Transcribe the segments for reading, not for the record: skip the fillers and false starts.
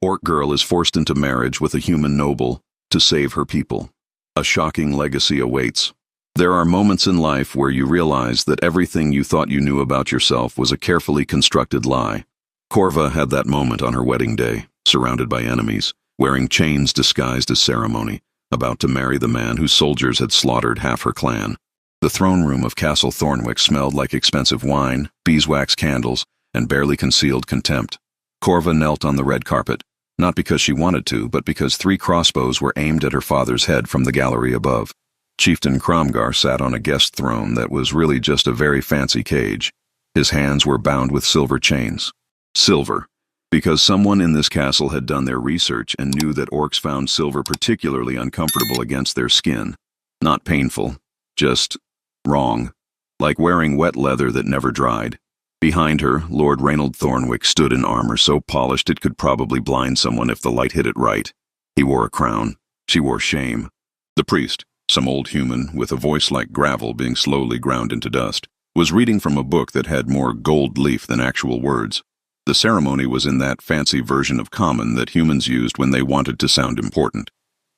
Orc girl is forced into marriage with a human noble to save her people. A shocking legacy awaits. There are moments in life where you realize that everything you thought you knew about yourself was a carefully constructed lie. Corva had that moment on her wedding day, surrounded by enemies, wearing chains disguised as ceremony, about to marry the man whose soldiers had slaughtered half her clan. The throne room of Castle Thornwick smelled like expensive wine, beeswax candles, and barely concealed contempt. Corva knelt on the red carpet, not because she wanted to, but because 3 crossbows were aimed at her father's head from the gallery above. Chieftain Cromgar sat on a guest throne that was really just a very fancy cage. His hands were bound with silver chains. Silver, because someone in this castle had done their research and knew that orcs found silver particularly uncomfortable against their skin. Not painful, just wrong, like wearing wet leather that never dried. Behind her, Lord Reynold Thornwick stood in armor so polished it could probably blind someone if the light hit it right. He wore a crown. She wore shame. The priest, some old human with a voice like gravel being slowly ground into dust, was reading from a book that had more gold leaf than actual words. The ceremony was in that fancy version of common that humans used when they wanted to sound important.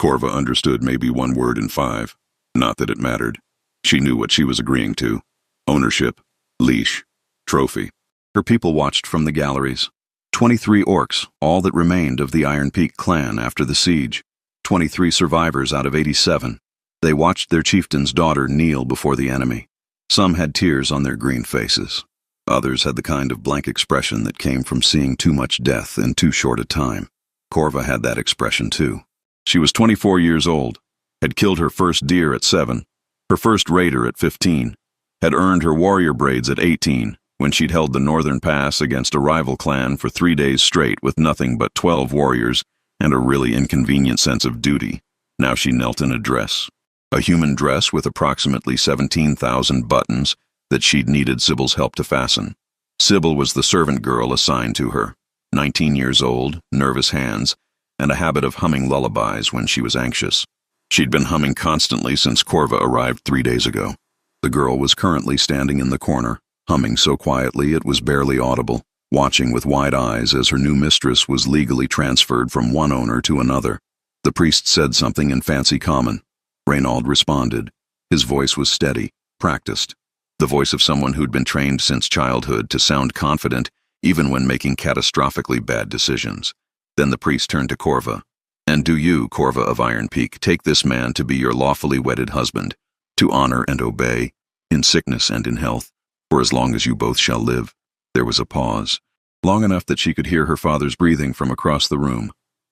Corva understood maybe 1 word in 5. Not that it mattered. She knew what she was agreeing to. Ownership, leash, trophy. Her people watched from the galleries. 23 orcs, all that remained of the Iron Peak clan after the siege. 23 survivors out of 87. They watched their chieftain's daughter kneel before the enemy. Some had tears on their green faces. Others had the kind of blank expression that came from seeing too much death in too short a time. Corva had that expression too. She was 24 years old, had killed her first deer at 7, her first raider at 15, had earned her warrior braids at 18, when she'd held the northern pass against a rival clan for 3 days straight with nothing but 12 warriors and a really inconvenient sense of duty. Now she knelt in a dress. A human dress with approximately 17,000 buttons that she'd needed Sybil's help to fasten. Sybil was the servant girl assigned to her, 19 years old, nervous hands, and a habit of humming lullabies when she was anxious. She'd been humming constantly since Corva arrived 3 days ago. The girl was currently standing in the corner, humming so quietly it was barely audible, watching with wide eyes as her new mistress was legally transferred from one owner to another. The priest said something in fancy common. Reynold responded. His voice was steady, practiced. The voice of someone who'd been trained since childhood to sound confident even when making catastrophically bad decisions. Then the priest turned to Corva. And do you, Corva of Iron Peak, take this man to be your lawfully wedded husband, to honor and obey, in sickness and in health, for as long as you both shall live. There was a pause, long enough that she could hear her father's breathing from across the room,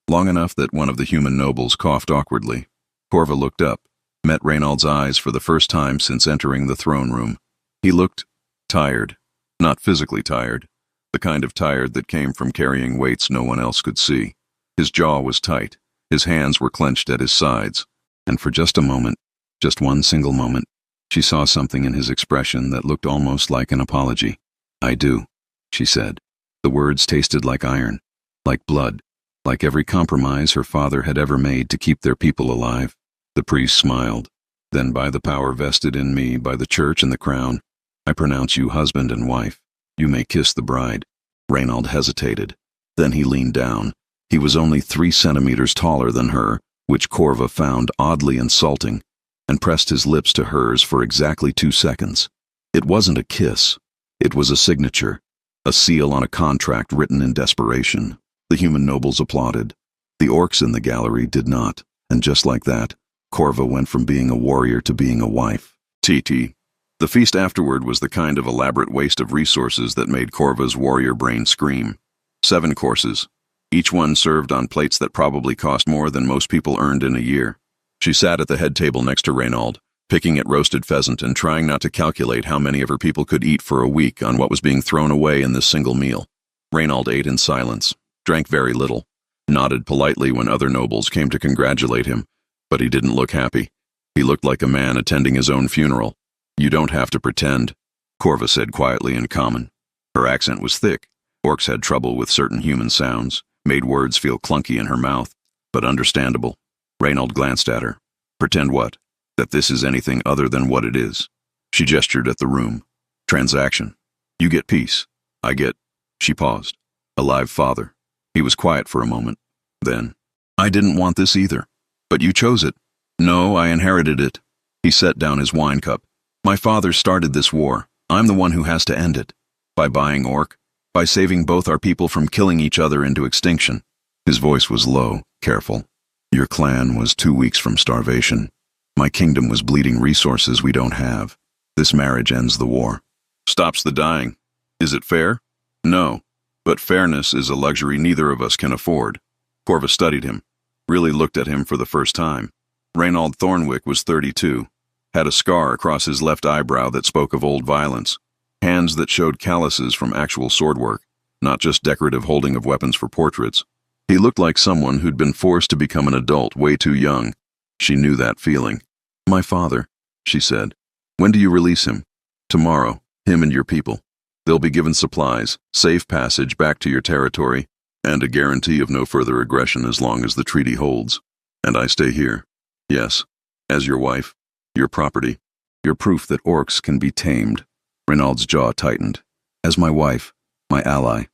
long enough that one of the human nobles coughed awkwardly. Corva looked up, met Reynold's eyes for the first time since entering the throne room. He looked tired, not physically tired, the kind of tired that came from carrying weights no one else could see. His jaw was tight, his hands were clenched at his sides, and for just a moment, just one single moment, she saw something in his expression that looked almost like an apology. "I do," she said. The words tasted like iron, like blood, like every compromise her father had ever made to keep their people alive. The priest smiled. "Then by the power vested in me by the church and the crown, I pronounce you husband and wife. You may kiss the bride." Reynold hesitated. Then he leaned down. He was only 3 centimeters taller than her, which Corva found oddly insulting, and pressed his lips to hers for exactly 2 seconds. It wasn't a kiss. It was a signature, a seal on a contract written in desperation. The human nobles applauded. The orcs in the gallery did not, and just like that, Corva went from being a warrior to being a wife. TT. The feast afterward was the kind of elaborate waste of resources that made Corva's warrior brain scream. 7 courses, each one served on plates that probably cost more than most people earned in a year. She sat at the head table next to Reynold, picking at roasted pheasant and trying not to calculate how many of her people could eat for a week on what was being thrown away in this single meal. Reynold ate in silence, drank very little, nodded politely when other nobles came to congratulate him, but he didn't look happy. He looked like a man attending his own funeral. "You don't have to pretend," Corva said quietly in common. Her accent was thick. Orcs had trouble with certain human sounds, made words feel clunky in her mouth, but understandable. Reynold glanced at her. "Pretend what? That this is anything other than what it is." She gestured at the room. "Transaction. You get peace. I get—" She paused. "A live father. He was quiet for a moment. Then, I didn't want this either. But you chose it. No, I inherited it. He set down his wine cup. My father started this war. I'm the one who has to end it. By buying Orc. By saving both our people from killing each other into extinction. His voice was low, careful. Your clan was 2 weeks from starvation. My kingdom was bleeding resources we don't have. This marriage ends the war. Stops the dying. Is it fair? No. But fairness is a luxury neither of us can afford. Corva studied him. Really looked at him for the first time. Reynold Thornwick was 32. Had a scar across his left eyebrow that spoke of old violence. Hands that showed calluses from actual sword work, not just decorative holding of weapons for portraits. He looked like someone who'd been forced to become an adult way too young. She knew that feeling. My father, she said. When do you release him? Tomorrow, him and your people. They'll be given supplies, safe passage back to your territory, and a guarantee of no further aggression as long as the treaty holds. And I stay here. Yes, as your wife, your property, your proof that orcs can be tamed. Reynold's jaw tightened. As my wife, my ally,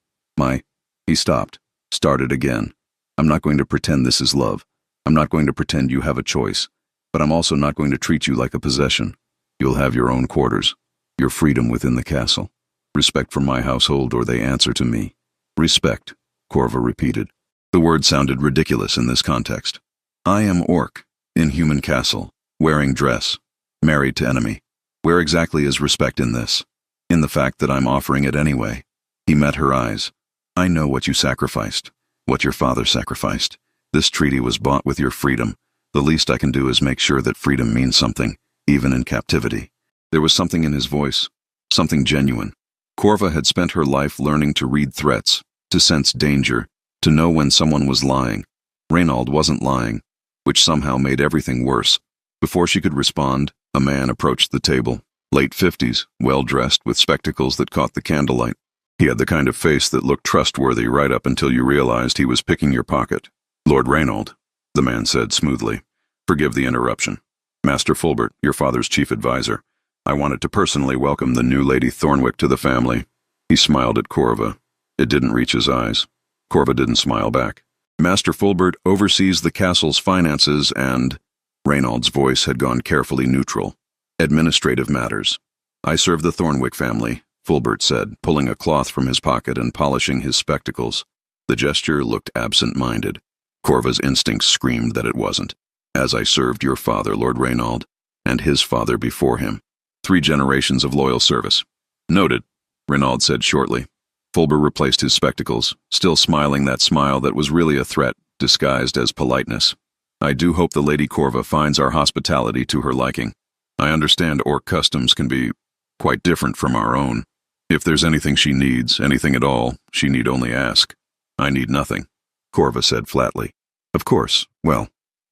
He stopped, started again. I'm not going to pretend this is love. I'm not going to pretend you have a choice. But I'm also not going to treat you like a possession. You'll have your own quarters, your freedom within the castle. Respect for my household or they answer to me. Respect, Corva repeated. The word sounded ridiculous in this context. I am Orc, in human castle, wearing dress, married to enemy. Where exactly is respect in this? In the fact that I'm offering it anyway. He met her eyes. I know what you sacrificed, what your father sacrificed. This treaty was bought with your freedom. The least I can do is make sure that freedom means something, even in captivity. There was something in his voice, something genuine. Corva had spent her life learning to read threats, to sense danger, to know when someone was lying. Reynold wasn't lying, which somehow made everything worse. Before she could respond, a man approached the table, late 50s, well-dressed with spectacles that caught the candlelight. He had the kind of face that looked trustworthy right up until you realized he was picking your pocket. Lord Reynold, the man said smoothly. Forgive the interruption. Master Fulbert, your father's chief advisor. I wanted to personally welcome the new Lady Thornwick to the family. He smiled at Corva. It didn't reach his eyes. Corva didn't smile back. Master Fulbert oversees the castle's finances and... Reynold's voice had gone carefully neutral. Administrative matters. I serve the Thornwick family, Fulbert said, pulling a cloth from his pocket and polishing his spectacles. The gesture looked absent-minded. Corva's instincts screamed that it wasn't. As I served your father, Lord Reynold, and his father before him. 3 generations of loyal service. Noted, Reynold said shortly. Fulbert replaced his spectacles, still smiling that smile that was really a threat, disguised as politeness. I do hope the Lady Corva finds our hospitality to her liking. I understand Orc customs can be quite different from our own. If there's anything she needs, anything at all, she need only ask. I need nothing, Corva said flatly. Of course, well.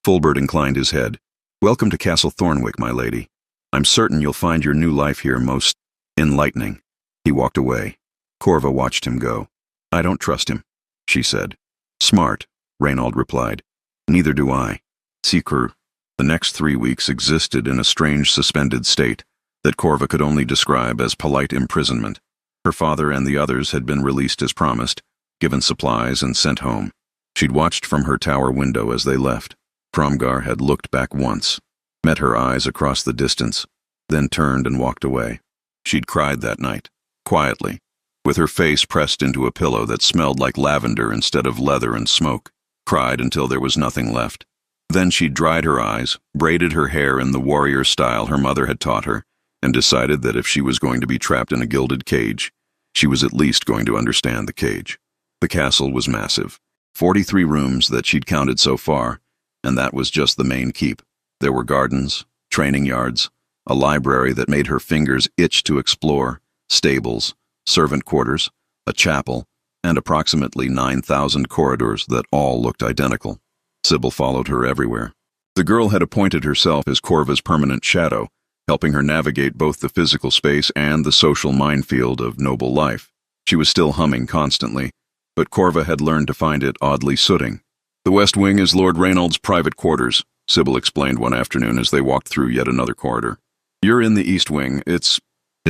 Fulbert inclined his head. Welcome to Castle Thornwick, my lady. I'm certain you'll find your new life here most enlightening. He walked away. Corva watched him go. I don't trust him, she said. Smart, Reynold replied. Neither do I. Seeker. The next 3 weeks existed in a strange suspended state that Corva could only describe as polite imprisonment. Her father and the others had been released as promised, given supplies and sent home. She'd watched from her tower window as they left. Promgar had looked back once, met her eyes across the distance, then turned and walked away. She'd cried that night, quietly, with her face pressed into a pillow that smelled like lavender instead of leather and smoke. Cried until there was nothing left. Then she dried her eyes, braided her hair in the warrior style her mother had taught her, and decided that if she was going to be trapped in a gilded cage, she was at least going to understand the cage. The castle was massive. 43 rooms that she'd counted so far, and that was just the main keep. There were gardens, training yards, a library that made her fingers itch to explore, stables, servant quarters, a chapel, and approximately 9,000 corridors that all looked identical. Sybil followed her everywhere. The girl had appointed herself as Corva's permanent shadow, helping her navigate both the physical space and the social minefield of noble life. She was still humming constantly, but Corva had learned to find it oddly soothing. The West Wing is Lord Reynold's private quarters, Sybil explained one afternoon as they walked through yet another corridor. You're in the East Wing. It's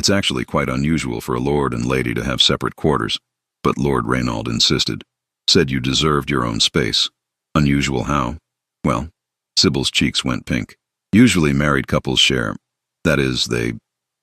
actually quite unusual for a lord and lady to have separate quarters. But Lord Reynold insisted. Said you deserved your own space. Unusual how? Well, Sybil's cheeks went pink. Usually married couples share. That is,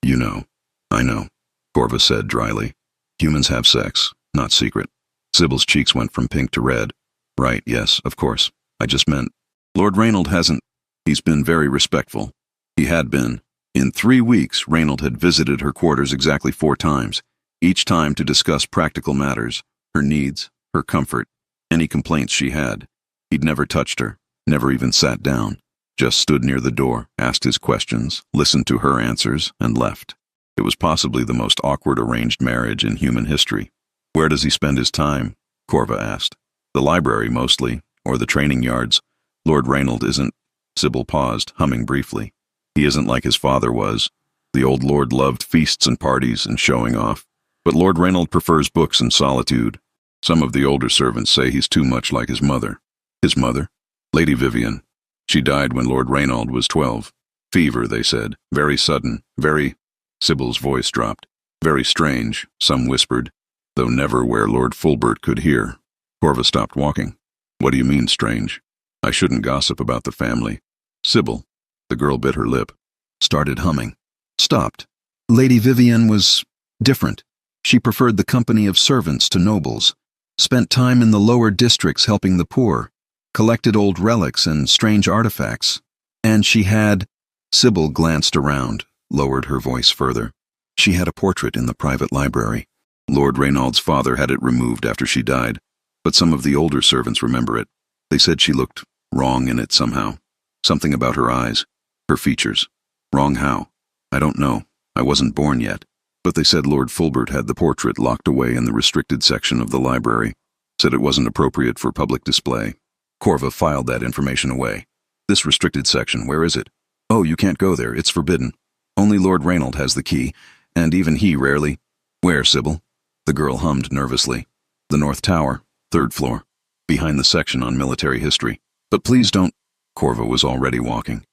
you know. I know, Corva said dryly. Humans have sex, not secret. Sybil's cheeks went from pink to red. Right, yes, of course. I just meant, Lord Reynolds hasn't. He's been very respectful. He had been. In 3 weeks, Reynolds had visited her quarters exactly 4 times, each time to discuss practical matters, her needs, her comfort, any complaints she had. He'd never touched her, never even sat down, just stood near the door, asked his questions, listened to her answers, and left. It was possibly the most awkward arranged marriage in human history. Where does he spend his time? Corva asked. The library, mostly, or the training yards. Lord Reynolds isn't. Sybil paused, humming briefly. He isn't like his father was. The old lord loved feasts and parties and showing off. But Lord Reynolds prefers books and solitude. Some of the older servants say he's too much like his mother. His mother? Lady Vivian. She died when Lord Reynolds was 12. Fever, they said. Very sudden. Very... Sybil's voice dropped. Very strange, some whispered, though never where Lord Fulbert could hear. Corva stopped walking. What do you mean, strange? I shouldn't gossip about the family. Sybil. The girl bit her lip. Started humming. Stopped. Lady Vivian was different. She preferred the company of servants to nobles. Spent time in the lower districts helping the poor. Collected old relics and strange artifacts. And she had... Sybil glanced around, lowered her voice further. She had a portrait in the private library. Lord Reynolds' father had it removed after she died, but some of the older servants remember it. They said she looked wrong in it somehow. Something about her eyes, her features. Wrong how? I don't know. I wasn't born yet. But they said Lord Fulbert had the portrait locked away in the restricted section of the library. Said it wasn't appropriate for public display. Corva filed that information away. This restricted section, where is it? Oh, you can't go there. It's forbidden. Only Lord Reynolds has the key, and even he rarely... Where, Sybil? The girl hummed nervously. The North Tower, 3rd floor. Behind the section on military history. But please don't... Corva was already walking.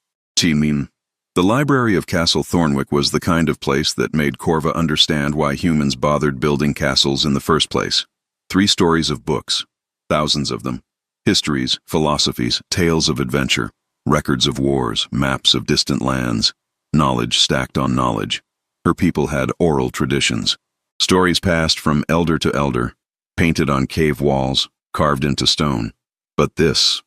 Mean. The library of Castle Thornwick was the kind of place that made Corva understand why humans bothered building castles in the first place. 3 stories of books. Thousands of them. Histories, philosophies, tales of adventure, records of wars, maps of distant lands, knowledge stacked on knowledge. Her people had oral traditions. Stories passed from elder to elder, painted on cave walls, carved into stone. But this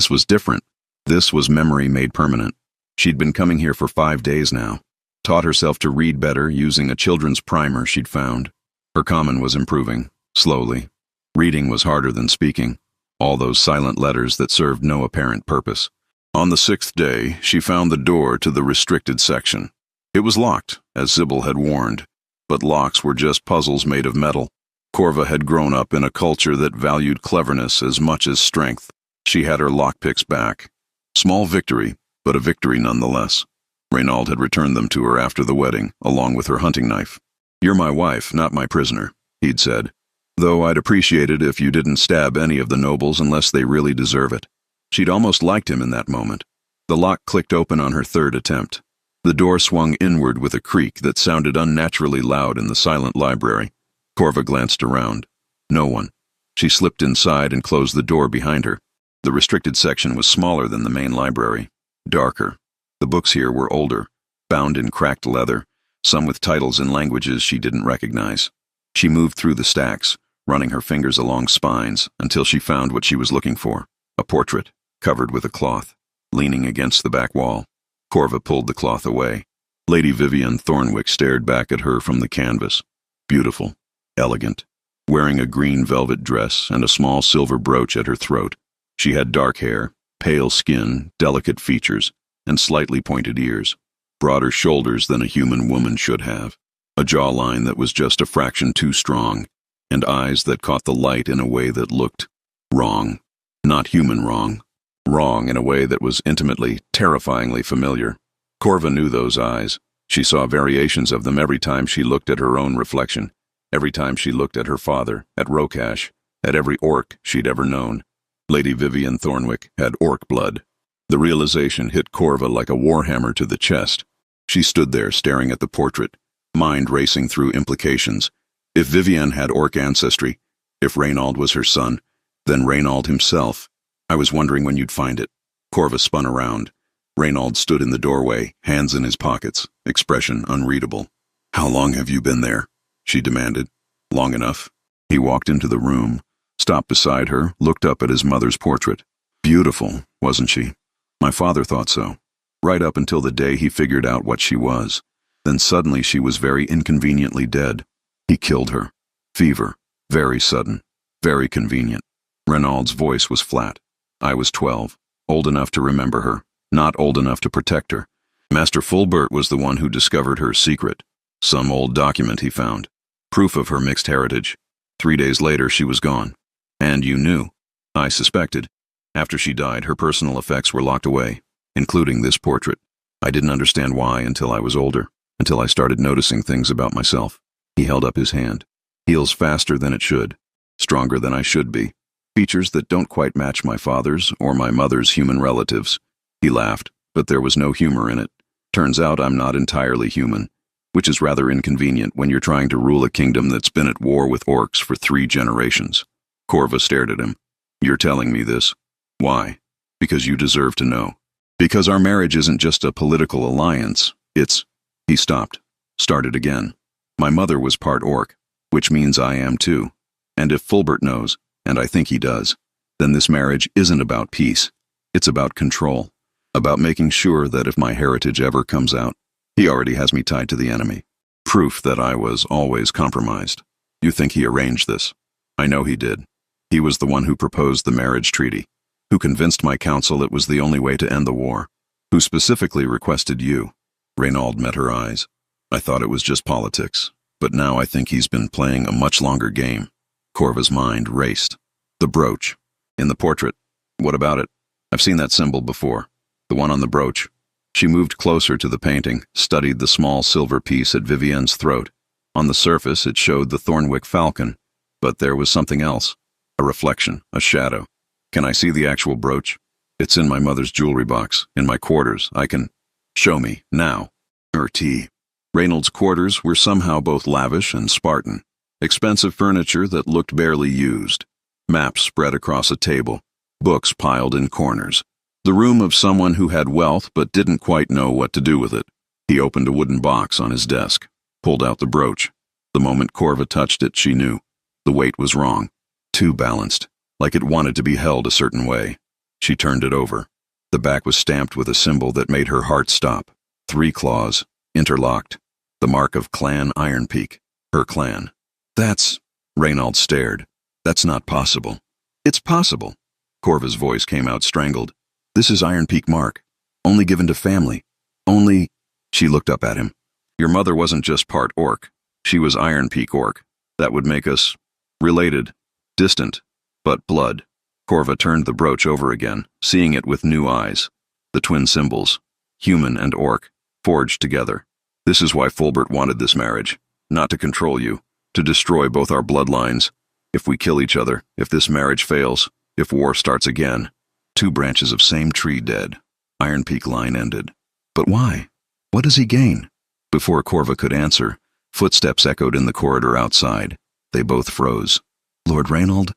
was different. This was memory made permanent. She'd been coming here for 5 days now. Taught herself to read better using a children's primer she'd found. Her common was improving, slowly. Reading was harder than speaking. All those silent letters that served no apparent purpose. On the 6th day, she found the door to the restricted section. It was locked, as Sybil had warned. But locks were just puzzles made of metal. Corva had grown up in a culture that valued cleverness as much as strength. She had her lockpicks back. Small victory, but a victory nonetheless. Reynolds had returned them to her after the wedding, along with her hunting knife. You're my wife, not my prisoner, he'd said. Though I'd appreciate it if you didn't stab any of the nobles unless they really deserve it. She'd almost liked him in that moment. The lock clicked open on her 3rd attempt. The door swung inward with a creak that sounded unnaturally loud in the silent library. Corva glanced around. No one. She slipped inside and closed the door behind her. The restricted section was smaller than the main library. Darker. The books here were older, bound in cracked leather, some with titles in languages she didn't recognize. She moved through the stacks, running her fingers along spines, until she found what she was looking for. A portrait, covered with a cloth, leaning against the back wall. Corva pulled the cloth away. Lady Vivian Thornwick stared back at her from the canvas. Beautiful, elegant, wearing a green velvet dress and a small silver brooch at her throat. She had dark hair, pale skin, delicate features, and slightly pointed ears. Broader shoulders than a human woman should have. A jawline that was just a fraction too strong, and eyes that caught the light in a way that looked wrong. Not human wrong. Wrong in a way that was intimately, terrifyingly familiar. Corva knew those eyes. She saw variations of them every time she looked at her own reflection, every time she looked at her father, at Rokash, at every orc she'd ever known. Lady Vivian Thornwick had orc blood. The realization hit Corva like a warhammer to the chest. She stood there staring at the portrait, mind racing through implications. If Vivian had orc ancestry, if Reynolds was her son, Then Reynald himself. I was wondering when you'd find it. Corva spun around. Reynald stood in the doorway, hands in his pockets, expression unreadable. How long have you been there? She demanded. Long enough. He walked into the room, stopped beside her, looked up at his mother's portrait. Beautiful, wasn't she? My father thought so. Right up until the day he figured out what she was. Then suddenly she was very inconveniently dead. He killed her. Fever. Very sudden. Very convenient. Reynald's voice was flat. I was 12. Old enough to remember her. Not old enough to protect her. Master Fulbert was the one who discovered her secret. Some old document he found. Proof of her mixed heritage. 3 days later she was gone. And you knew. I suspected. After she died, her personal effects were locked away, including this portrait. I didn't understand why until I was older, until I started noticing things about myself. He held up his hand. Heals faster than it should. Stronger than I should be. Features that don't quite match my father's or my mother's human relatives. He laughed, but there was no humor in it. Turns out I'm not entirely human, which is rather inconvenient when you're trying to rule a kingdom that's been at war with orcs for 3 generations. Corva stared at him. You're telling me this? Why? Because you deserve to know. Because our marriage isn't just a political alliance, it's... He stopped. Started again. My mother was part orc, which means I am too. And if Fulbert knows, and I think he does, then this marriage isn't about peace. It's about control. About making sure that if my heritage ever comes out, he already has me tied to the enemy. Proof that I was always compromised. You think he arranged this? I know he did. He was the one who proposed the marriage treaty, who convinced my council it was the only way to end the war, who specifically requested you. Reynald met her eyes. I thought it was just politics, but now I think he's been playing a much longer game. Corva's mind raced. The brooch. In the portrait. What about it? I've seen that symbol before. The one on the brooch. She moved closer to the painting, studied the small silver piece at Vivienne's throat. On the surface, it showed the Thornwick falcon, but there was something else. A reflection, a shadow. Can I see the actual brooch? It's in my mother's jewelry box, in my quarters. I can... Show me, now. Reynald's quarters were somehow both lavish and Spartan. Expensive furniture that looked barely used. Maps spread across a table. Books piled in corners. The room of someone who had wealth but didn't quite know what to do with it. He opened a wooden box on his desk, pulled out the brooch. The moment Corva touched it, she knew. The weight was wrong. Too balanced, like it wanted to be held a certain way. She turned it over. The back was stamped with a symbol that made her heart stop. 3 claws, interlocked. The mark of Clan Ironpeak, her clan. That's... Reynald stared. That's not possible. It's possible. Corva's voice came out strangled. This is Ironpeak mark. Only given to family. Only... She looked up at him. Your mother wasn't just part orc. She was Ironpeak orc. That would make us... related. Distant. But blood. Corva turned the brooch over again, seeing it with new eyes. The twin symbols. Human and orc. Forged together. This is why Fulbert wanted this marriage. Not to control you. To destroy both our bloodlines. If we kill each other, if this marriage fails, if war starts again. 2 branches of same tree dead. Ironpeak line ended. But why? What does he gain? Before Corva could answer, footsteps echoed in the corridor outside. They both froze. Lord Reynald?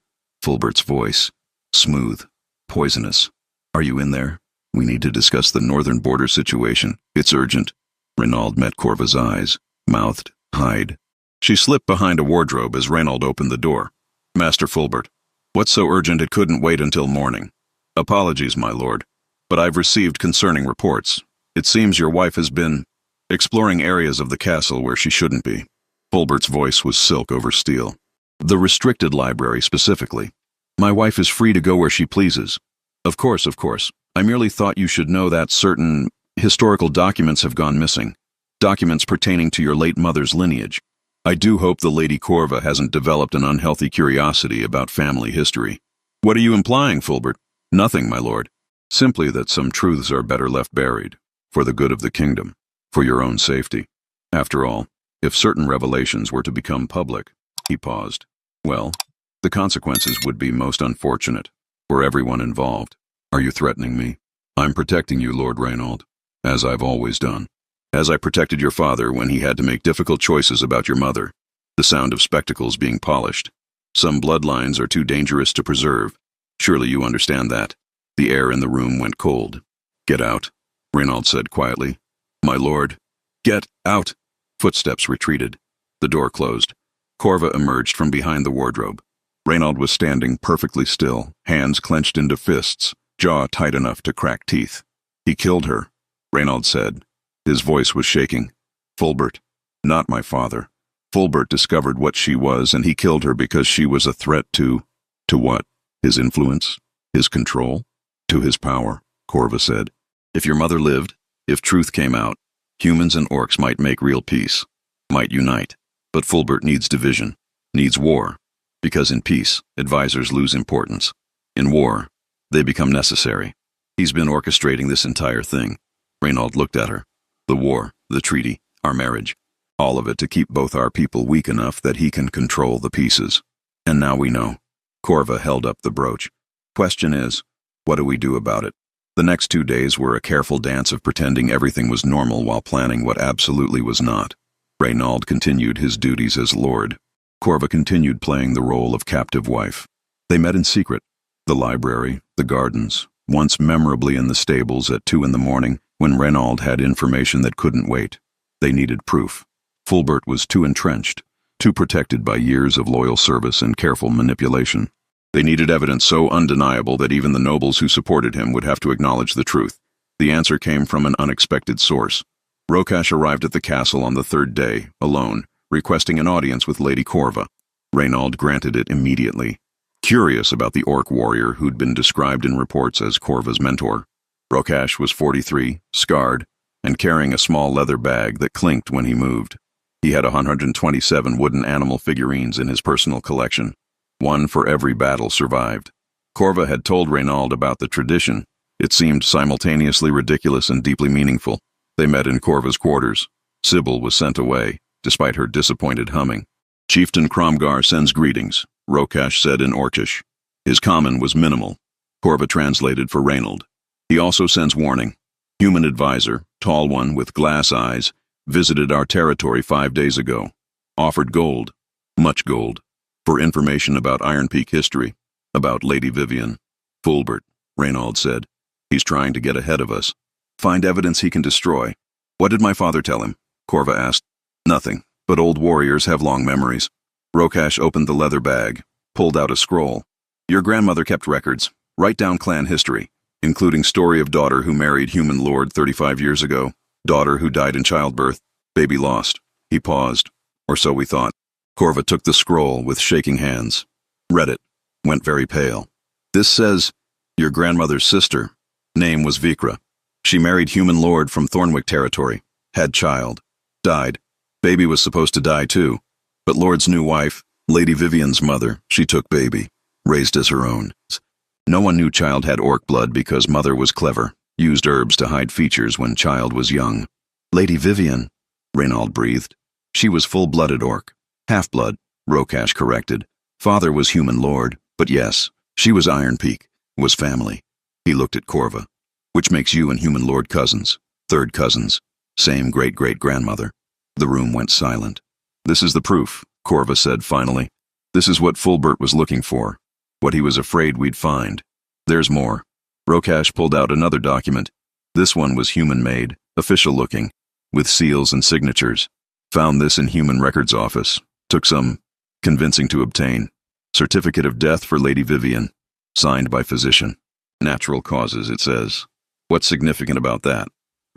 Fulbert's voice. Smooth. Poisonous. Are you in there? We need to discuss the northern border situation. It's urgent. Reynald met Corva's eyes. Mouthed. Hide. She slipped behind a wardrobe as Reynald opened the door. Master Fulbert. What's so urgent it couldn't wait until morning? Apologies, my lord, but I've received concerning reports. It seems your wife has been exploring areas of the castle where she shouldn't be. Fulbert's voice was silk over steel. The restricted library specifically. My wife is free to go where she pleases. Of course. I merely thought you should know that certain historical documents have gone missing. Documents pertaining to your late mother's lineage. I do hope the Lady Corva hasn't developed an unhealthy curiosity about family history. What are you implying, Fulbert? Nothing, my lord. Simply that some truths are better left buried. For the good of the kingdom. For your own safety. After all, if certain revelations were to become public, he paused. Well, the consequences would be most unfortunate. For everyone involved. Are you threatening me? I'm protecting you, Lord Reynald. As I've always done. As I protected your father when he had to make difficult choices about your mother. The sound of spectacles being polished. Some bloodlines are too dangerous to preserve. Surely you understand that. The air in the room went cold. Get out, Reynald said quietly. My lord. Get out. Footsteps retreated. The door closed. Corva emerged from behind the wardrobe. Reynald was standing perfectly still, hands clenched into fists, jaw tight enough to crack teeth. He killed her, Reynald said. His voice was shaking. Fulbert. Not my father. Fulbert discovered what she was, and he killed her because she was a threat to what? His influence? His control? To his power, Corva said. If your mother lived, if truth came out, humans and orcs might make real peace, might unite. But Fulbert needs division, needs war, because in peace, advisors lose importance. In war, they become necessary. He's been orchestrating this entire thing. Reynald looked at her. The war, the treaty, our marriage, all of it to keep both our people weak enough that he can control the pieces. And now we know. Corva held up the brooch. Question is, what do we do about it? The next 2 days were a careful dance of pretending everything was normal while planning what absolutely was not. Reynald continued his duties as lord. Corva continued playing the role of captive wife. They met in secret. The library, the gardens, once memorably in the stables at 2 a.m. when Reynald had information that couldn't wait. They needed proof. Fulbert was too entrenched, too protected by years of loyal service and careful manipulation. They needed evidence so undeniable that even the nobles who supported him would have to acknowledge the truth. The answer came from an unexpected source. Rokash arrived at the castle on the 3rd day, alone, requesting an audience with Lady Corva. Reynald granted it immediately, curious about the orc warrior who'd been described in reports as Corva's mentor. Rokash was 43, scarred, and carrying a small leather bag that clinked when he moved. He had 127 wooden animal figurines in his personal collection. One for every battle survived. Corva had told Reynald about the tradition. It seemed simultaneously ridiculous and deeply meaningful. They met in Corva's quarters. Sybil was sent away, despite her disappointed humming. Chieftain Cromgar sends greetings, Rokash said in Orcish. His common was minimal. Corva translated for Reynald. He also sends warning. Human advisor, tall one with glass eyes, visited our territory 5 days ago. Offered gold, much gold, for information about Iron Peak history, about Lady Vivian. Fulbert, Reynald said. He's trying to get ahead of us. Find evidence he can destroy. What did my father tell him? Corva asked. Nothing, but old warriors have long memories. Rokash opened the leather bag, pulled out a scroll. Your grandmother kept records. Write down clan history, including story of daughter who married human lord 35 years ago, daughter who died in childbirth, baby lost. He paused, or so we thought. Corva took the scroll with shaking hands. Read it, went very pale. This says, your grandmother's sister. Name was Vikra. She married human lord from Thornwick territory. Had child. Died. Baby was supposed to die too. But lord's new wife, Lady Vivian's mother, she took baby. Raised as her own. No one knew child had orc blood because mother was clever. Used herbs to hide features when child was young. Lady Vivian, Reynald breathed. She was full-blooded orc. Half-blood, Rokash corrected. Father was human lord, but yes, she was Iron Peak, was family. He looked at Corva. Which makes you and human lord cousins, 3rd cousins, same great-great-grandmother. The room went silent. This is the proof, Corva said finally. This is what Fulbert was looking for, what he was afraid we'd find. There's more. Rokash pulled out another document. This one was human-made, official-looking, with seals and signatures. Found this in Human Records Office. Took some convincing to obtain. Certificate of death for Lady Vivian. Signed by physician. Natural causes, it says. What's significant about that?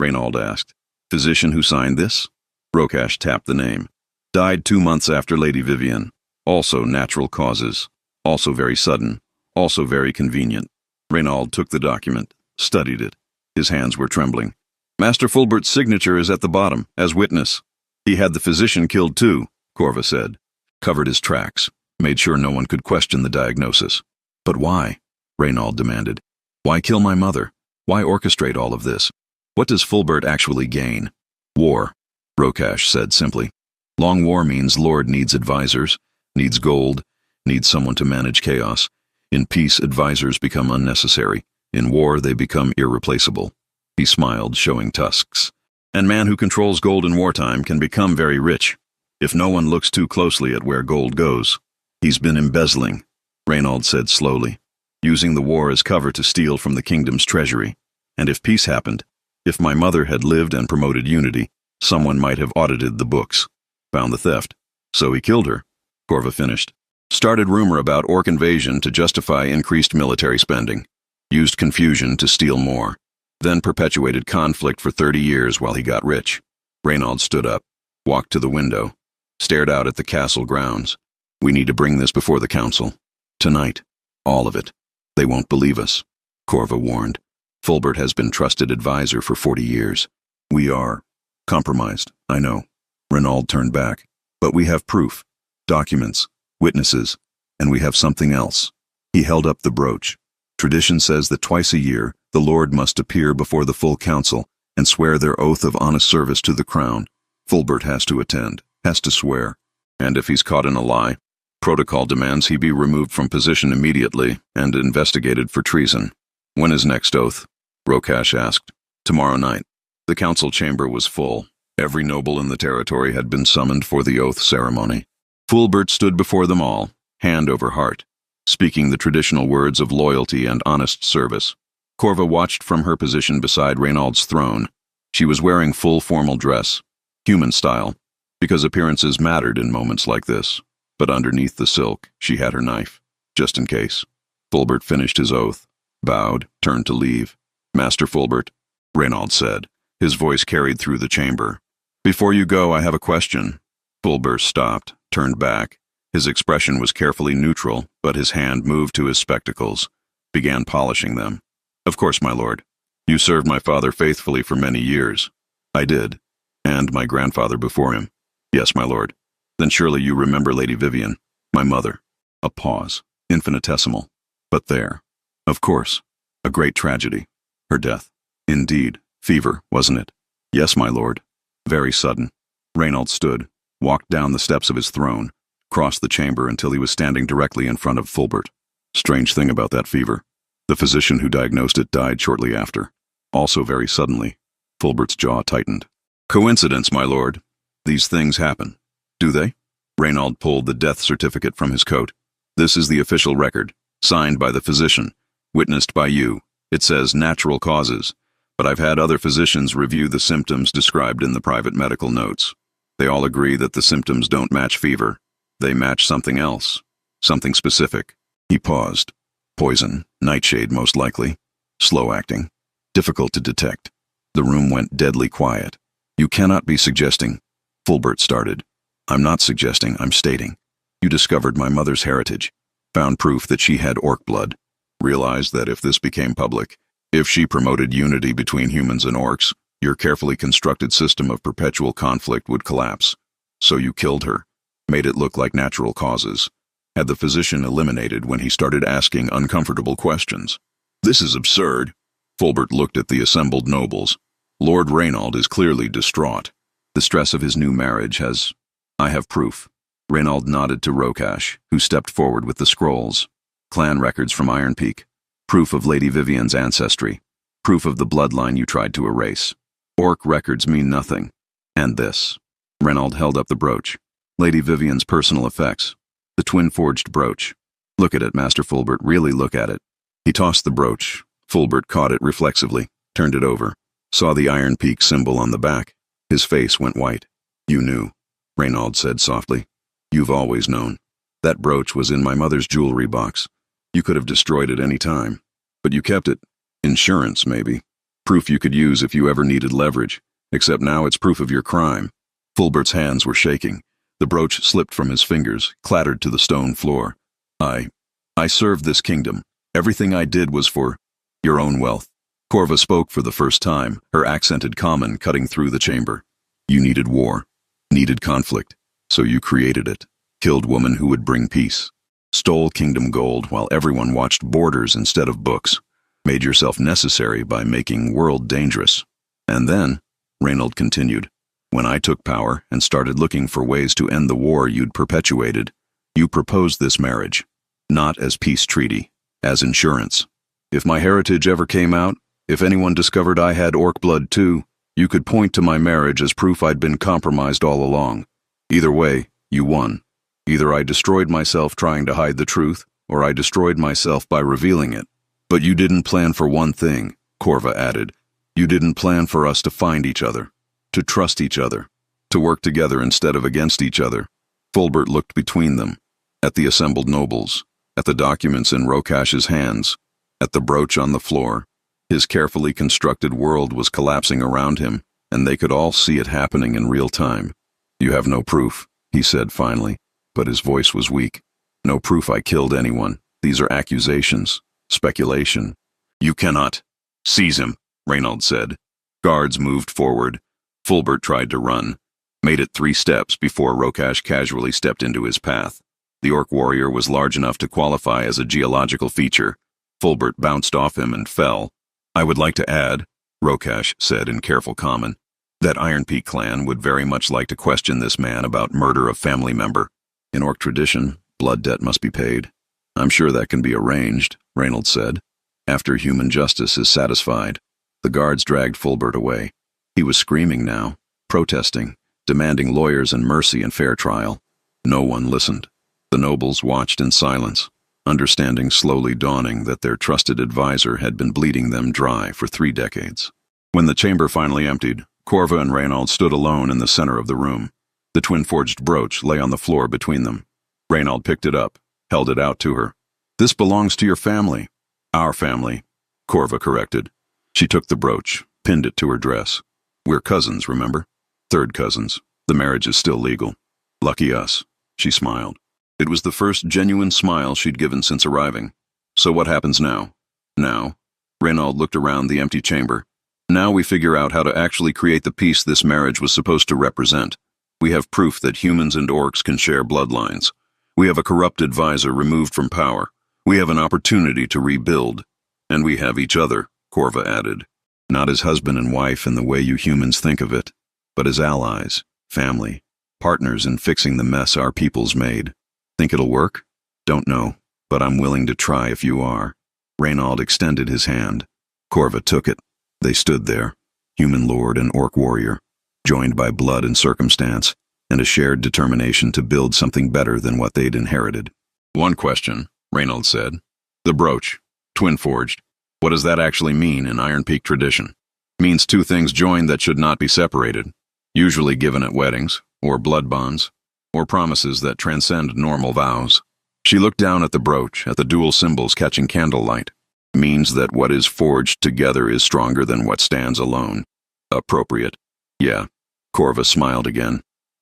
Reynald asked. Physician who signed this? Rokash tapped the name. Died 2 months after Lady Vivian. Also natural causes. Also very sudden. Also very convenient. Reynald took the document, studied it. His hands were trembling. Master Fulbert's signature is at the bottom, as witness. He had the physician killed too, Corva said. Covered his tracks. Made sure no one could question the diagnosis. But why? Reynald demanded. Why kill my mother? Why orchestrate all of this? What does Fulbert actually gain? War, Rokash said simply. Long war means Lord needs advisors, needs gold, needs someone to manage chaos. In peace, advisors become unnecessary. In war, they become irreplaceable. He smiled, showing tusks. And man who controls gold in wartime can become very rich, if no one looks too closely at where gold goes. He's been embezzling, Reynald said slowly, using the war as cover to steal from the kingdom's treasury. And if peace happened, if my mother had lived and promoted unity, someone might have audited the books, found the theft. So he killed her, Corva finished. Started rumor about Orc invasion to justify increased military spending. Used confusion to steal more. Then perpetuated conflict for 30 years while he got rich. Reynald stood up, walked to the window, stared out at the castle grounds. We need to bring this before the council. Tonight. All of it. They won't believe us, Corva warned. Fulbert has been trusted advisor for 40 years. We are compromised, I know. Reynald turned back. But we have proof, documents, witnesses, and we have something else. He held up the brooch. Tradition says that twice a year, the Lord must appear before the full council and swear their oath of honest service to the crown. Fulbert has to attend, has to swear. And if he's caught in a lie, protocol demands he be removed from position immediately and investigated for treason. When is next oath? Rokash asked. Tomorrow night. The council chamber was full. Every noble in the territory had been summoned for the oath ceremony. Fulbert stood before them all, hand over heart, speaking the traditional words of loyalty and honest service. Corva watched from her position beside Reynald's throne. She was wearing full formal dress, human style, because appearances mattered in moments like this. But underneath the silk, she had her knife, just in case. Fulbert finished his oath, bowed, turned to leave. Master Fulbert, Reynald said. His voice carried through the chamber. Before you go, I have a question. Fulbert stopped, turned back. His expression was carefully neutral, but his hand moved to his spectacles, began polishing them. Of course, my lord. You served my father faithfully for many years. I did. And my grandfather before him. Yes, my lord. Then surely you remember Lady Vivian, my mother. A pause, infinitesimal. But there. Of course. A great tragedy. Her death. Indeed. Fever, wasn't it? Yes, my lord. Very sudden. Reynald stood, walked down the steps of his throne, crossed the chamber until he was standing directly in front of Fulbert. Strange thing about that fever. The physician who diagnosed it died shortly after. Also very suddenly. Fulbert's jaw tightened. Coincidence, my lord. These things happen. Do they? Reynald pulled the death certificate from his coat. This is the official record, signed by the physician, witnessed by you. It says natural causes, but I've had other physicians review the symptoms described in the private medical notes. They all agree that the symptoms don't match fever. They match something else, something specific. He paused. Poison, nightshade most likely. Slow acting. Difficult to detect. The room went deadly quiet. You cannot be suggesting. Fulbert started. I'm not suggesting, I'm stating. You discovered my mother's heritage, found proof that she had orc blood, realized that if this became public, if she promoted unity between humans and orcs, your carefully constructed system of perpetual conflict would collapse. So you killed her, made it look like natural causes, had the physician eliminated when he started asking uncomfortable questions. This is absurd. Fulbert looked at the assembled nobles. Lord Reynald is clearly distraught. The stress of his new marriage has... I have proof. Reynald nodded to Rokash, who stepped forward with the scrolls. Clan records from Iron Peak. Proof of Lady Vivian's ancestry. Proof of the bloodline you tried to erase. Orc records mean nothing. And this. Reynald held up the brooch. Lady Vivian's personal effects. The twin-forged brooch. Look at it, Master Fulbert, really look at it. He tossed the brooch. Fulbert caught it reflexively, turned it over, saw the Iron Peak symbol on the back. His face went white. You knew, Reynald said softly. You've always known. That brooch was in my mother's jewelry box. You could have destroyed it any time, but you kept it. Insurance, maybe. Proof you could use if you ever needed leverage, except now it's proof of your crime. Fulbert's hands were shaking. The brooch slipped from his fingers, clattered to the stone floor. I served this kingdom. Everything I did was for your own wealth. Corva spoke for the first time, her accented common cutting through the chamber. You needed war, needed conflict, so you created it. Killed woman who would bring peace. Stole kingdom gold while everyone watched borders instead of books. Made yourself necessary by making world dangerous. And then, Reynald continued, when I took power and started looking for ways to end the war you'd perpetuated, you proposed this marriage. Not as peace treaty, as insurance. If my heritage ever came out, if anyone discovered I had orc blood too, you could point to my marriage as proof I'd been compromised all along. Either way, you won. Either I destroyed myself trying to hide the truth, or I destroyed myself by revealing it. But you didn't plan for one thing, Corva added. You didn't plan for us to find each other, to trust each other, to work together instead of against each other. Fulbert looked between them, at the assembled nobles, at the documents in Rokash's hands, at the brooch on the floor. His carefully constructed world was collapsing around him, and they could all see it happening in real time. You have no proof, he said finally, but his voice was weak. No proof I killed anyone. These are accusations, speculation. You cannot. Seize him, Reynald said. Guards moved forward. Fulbert tried to run, made it 3 steps before Rokash casually stepped into his path. The orc warrior was large enough to qualify as a geological feature. Fulbert bounced off him and fell. I would like to add, Rokash said in careful common, that Iron Peak clan would very much like to question this man about murder of family member. In orc tradition, blood debt must be paid. I'm sure that can be arranged, Reynald said. After human justice is satisfied. The guards dragged Fulbert away. He was screaming now, protesting, demanding lawyers and mercy and fair trial. No one listened. The nobles watched in silence, understanding slowly dawning that their trusted advisor had been bleeding them dry for 3 decades. When the chamber finally emptied, Corva and Reynald stood alone in the center of the room. The twin-forged brooch lay on the floor between them. Reynald picked it up, held it out to her. This belongs to your family. Our family, Corva corrected. She took the brooch, pinned it to her dress. We're cousins, remember? 3rd cousins. The marriage is still legal. Lucky us, she smiled. It was the first genuine smile she'd given since arriving. So what happens now? Now? Reynald looked around the empty chamber. Now we figure out how to actually create the peace this marriage was supposed to represent. We have proof that humans and orcs can share bloodlines. We have a corrupt advisor removed from power. We have an opportunity to rebuild. And we have each other, Corva added. Not as husband and wife in the way you humans think of it, but as allies, family, partners in fixing the mess our peoples made. Think it'll work? Don't know, but I'm willing to try if you are. Reynald extended his hand. Corva took it. They stood there, human lord and orc warrior, joined by blood and circumstance, and a shared determination to build something better than what they'd inherited. One question, Reynald said. The brooch, twin-forged. What does that actually mean in Iron Peak tradition? Means 2 things joined that should not be separated, usually given at weddings, or blood bonds, or promises that transcend normal vows. She looked down at the brooch, at the dual symbols catching candlelight. Means that what is forged together is stronger than what stands alone. Appropriate. Yeah. Corva smiled again.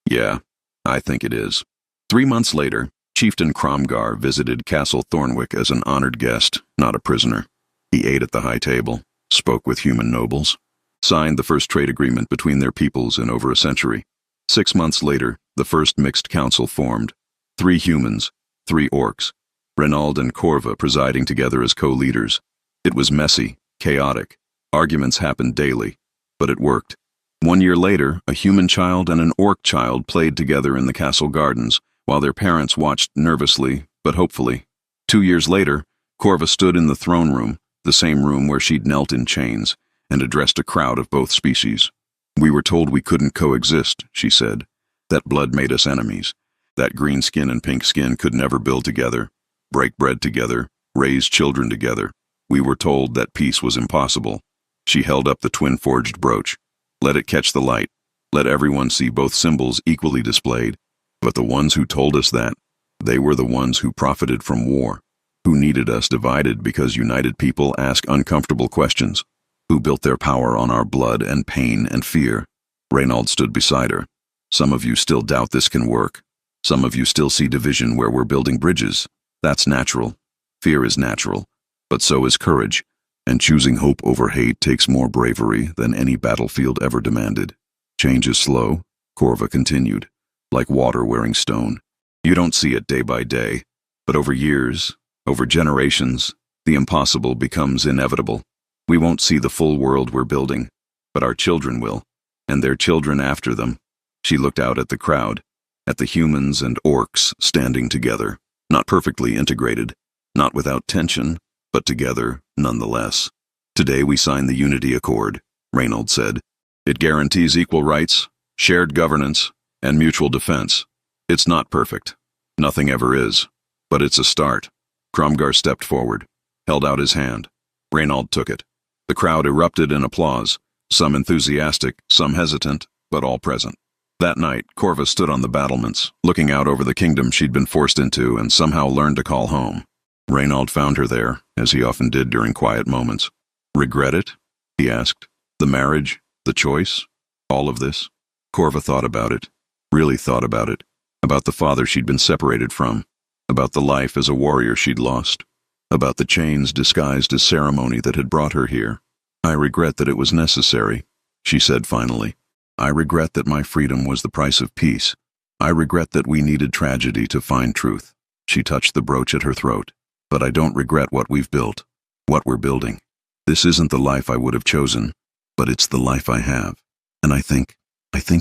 Yeah, I think it is. 3 months later, Chieftain Cromgar visited Castle Thornwick as an honored guest, not a prisoner. He ate at the high table, spoke with human nobles, signed the first trade agreement between their peoples in over a century. 6 months later, the first mixed council formed. 3 humans, 3 orcs. Reynald and Corva presiding together as co-leaders. It was messy, chaotic. Arguments happened daily, but it worked. 1 year later, a human child and an orc child played together in the castle gardens, while their parents watched nervously, but hopefully. 2 years later, Corva stood in the throne room, the same room where she'd knelt in chains, and addressed a crowd of both species. We were told we couldn't coexist, she said. That blood made us enemies. That green skin and pink skin could never build together, break bread together, raise children together. We were told that peace was impossible. She held up the twin-forged brooch. Let it catch the light. Let everyone see both symbols equally displayed. But the ones who told us that, they were the ones who profited from war, who needed us divided because united people ask uncomfortable questions, who built their power on our blood and pain and fear. Reynald stood beside her. Some of you still doubt this can work. Some of you still see division where we're building bridges. That's natural. Fear is natural, but so is courage. And choosing hope over hate takes more bravery than any battlefield ever demanded. Change is slow, Corva continued, like water wearing stone. You don't see it day by day, but over years, over generations, the impossible becomes inevitable. We won't see the full world we're building, but our children will, and their children after them. She looked out at the crowd, at the humans and orcs standing together, not perfectly integrated, not without tension, but together nonetheless. Today we sign the Unity Accord, Reynald said. It guarantees equal rights, shared governance, and mutual defense. It's not perfect. Nothing ever is. But it's a start. Cromgar stepped forward, held out his hand. Reynauld took it. The crowd erupted in applause, some enthusiastic, some hesitant, but all present. That night, Corva stood on the battlements, looking out over the kingdom she'd been forced into and somehow learned to call home. Reynauld found her there, as he often did during quiet moments. "Regret it?" he asked. "The marriage? The choice? All of this?" Corva thought about it, really thought about it, about the father she'd been separated from, about the life as a warrior she'd lost, about the chains disguised as ceremony that had brought her here. "I regret that it was necessary," she said finally. "I regret that my freedom was the price of peace. I regret that we needed tragedy to find truth." She touched the brooch at her throat. "But I don't regret what we've built, what we're building. This isn't the life I would have chosen, but it's the life I have. And I think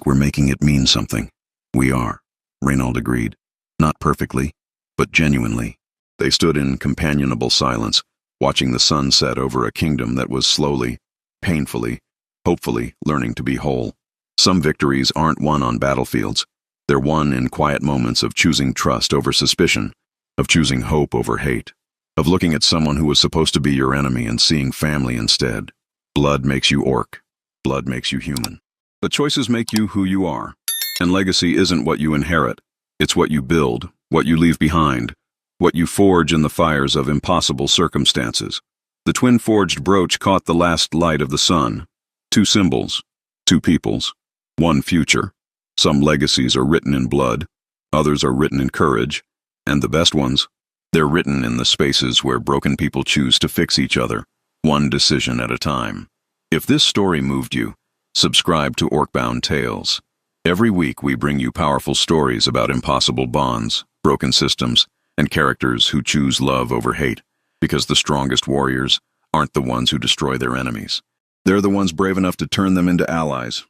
we're making it mean something." "We are," Reynauld agreed. "Not perfectly, but genuinely." They stood in companionable silence, watching the sun set over a kingdom that was slowly, painfully, hopefully learning to be whole. Some victories aren't won on battlefields. They're won in quiet moments of choosing trust over suspicion, of choosing hope over hate, of looking at someone who was supposed to be your enemy and seeing family instead. Blood makes you orc. Blood makes you human. But choices make you who you are. And legacy isn't what you inherit. It's what you build, what you leave behind, what you forge in the fires of impossible circumstances. The twin-forged brooch caught the last light of the sun. 2 symbols, 2 peoples, 1 future. Some legacies are written in blood, others are written in courage, and the best ones, they're written in the spaces where broken people choose to fix each other, one decision at a time. If this story moved you, subscribe to Orcbound Tales. Every week we bring you powerful stories about impossible bonds, broken systems, and characters who choose love over hate, because the strongest warriors aren't the ones who destroy their enemies. They're the ones brave enough to turn them into allies.